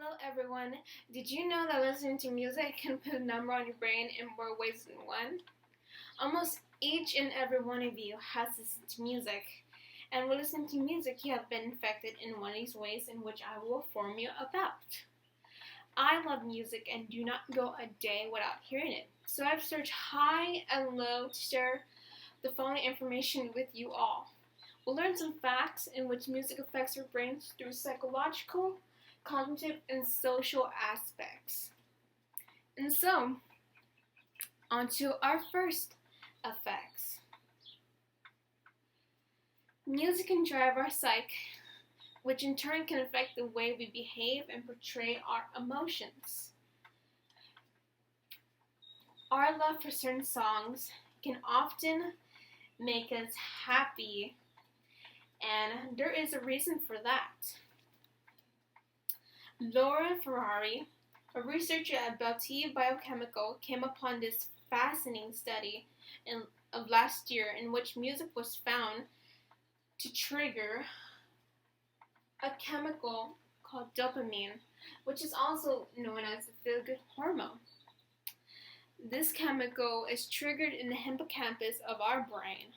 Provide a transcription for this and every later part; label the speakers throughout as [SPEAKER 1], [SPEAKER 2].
[SPEAKER 1] Hello everyone. Did you know that listening to music can put a number on your brain in more ways than one? Almost each and every one of you has listened to music. And when listening to music, you have been infected in one of these ways in which I will inform you about. I love music and do not go a day without hearing it. So I've searched high and low to share the following information with you all. We'll learn some facts in which music affects our brains through psychological, cognitive, and social aspects. And so, on to our first effects. Music can drive our psyche, which in turn can affect the way we behave and portray our emotions. Our love for certain songs can often make us happy, and there is a reason for that. Laura Ferrari, a researcher at Beltie Biochemical, came upon this fascinating study of last year in which music was found to trigger a chemical called dopamine, which is also known as the feel-good hormone. This chemical is triggered in the hippocampus of our brain.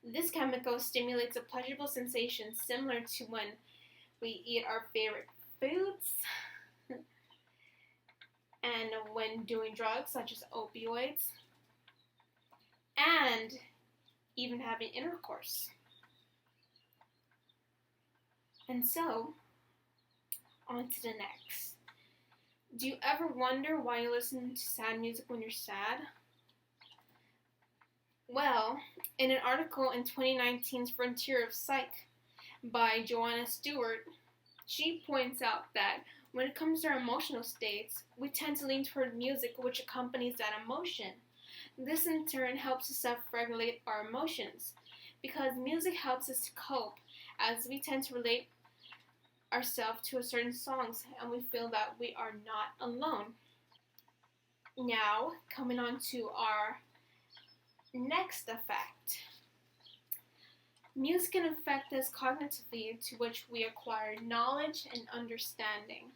[SPEAKER 1] This chemical stimulates a pleasurable sensation similar to when we eat our favorite foods and when doing drugs such as opioids and even having intercourse. And so, on to the next. Do you ever wonder why you listen to sad music when you're sad? Well, in an article in 2019's Frontier of Psych by Joanna Stewart, she points out that when it comes to our emotional states, we tend to lean toward music which accompanies that emotion. This in turn helps us self-regulate our emotions because music helps us to cope as we tend to relate ourselves to a certain songs and we feel that we are not alone. Now, coming on to our next effect. Music can affect us cognitively, to which we acquire knowledge and understanding.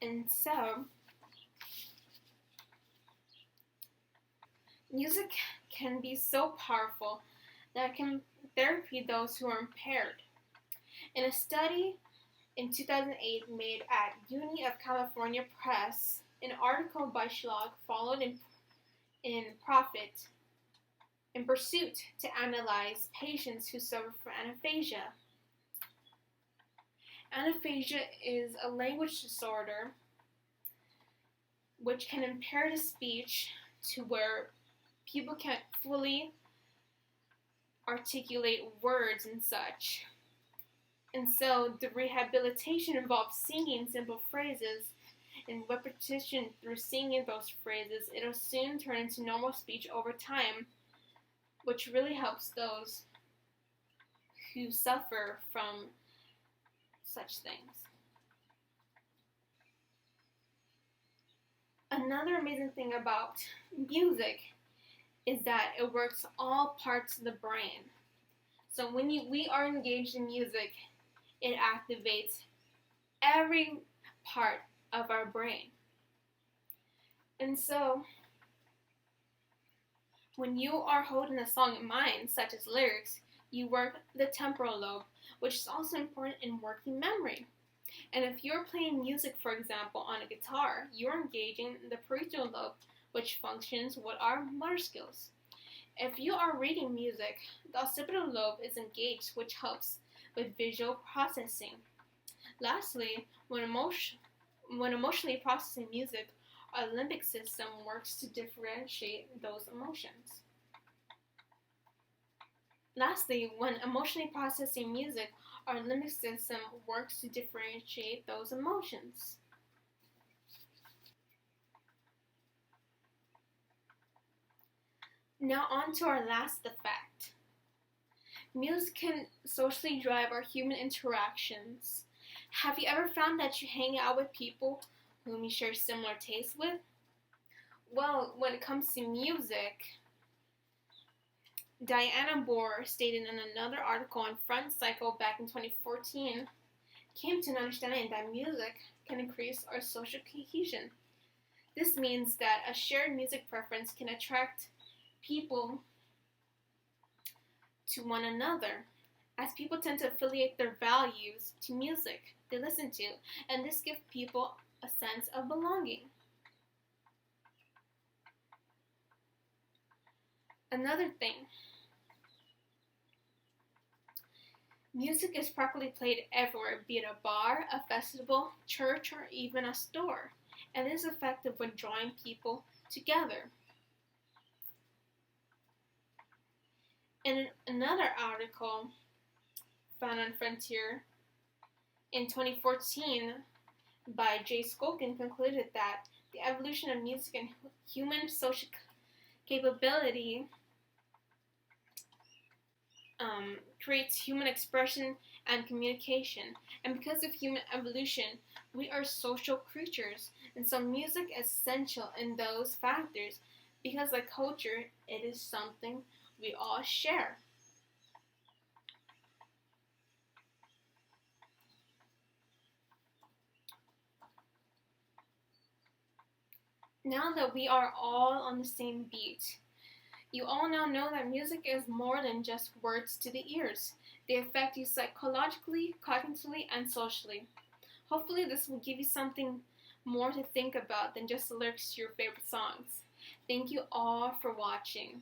[SPEAKER 1] And so, music can be so powerful that it can therapy those who are impaired. In a study in 2008 made at Uni of California Press, an article by Schlag followed in profit in pursuit to analyze patients who suffer from anaphasia. Anaphasia is a language disorder which can impair the speech to where people can't fully articulate words and such. And so the rehabilitation involves singing simple phrases and repetition through singing those phrases. It'll soon turn into normal speech over time, which really helps those who suffer from such things. Another amazing thing about music is that it works all parts of the brain. So when we are engaged in music, it activates every part of our brain. And so, when you are holding a song in mind, such as lyrics, you work the temporal lobe, which is also important in working memory. And if you're playing music, for example, on a guitar, you're engaging the parietal lobe, which functions with our motor skills. If you are reading music, the occipital lobe is engaged, which helps with visual processing. Lastly, when emotionally processing music, our limbic system works to differentiate those emotions. Lastly, when emotionally processing music, our limbic system works to differentiate those emotions. Now on to our last effect. Music can socially drive our human interactions. Have you ever found that you hang out with people whom you share similar tastes with? Well, when it comes to music, Diana Bohr stated in another article on Front Cycle back in 2014, came to an understanding that music can increase our social cohesion. This means that a shared music preference can attract people to one another, as people tend to affiliate their values to music they listen to, and this gives people a sense of belonging. Another thing, music is practically played everywhere, be it a bar, a festival, church, or even a store, and is effective when drawing people together. In another article found on Frontier in 2014 by Jay Skolkin concluded that the evolution of music and human social capability creates human expression and communication. And because of human evolution, we are social creatures. And so music is essential in those factors because like culture, it is something we all share. Now that we are all on the same beat, you all now know that music is more than just words to the ears. They affect you psychologically, cognitively, and socially. Hopefully, this will give you something more to think about than just the lyrics to your favorite songs. Thank you all for watching.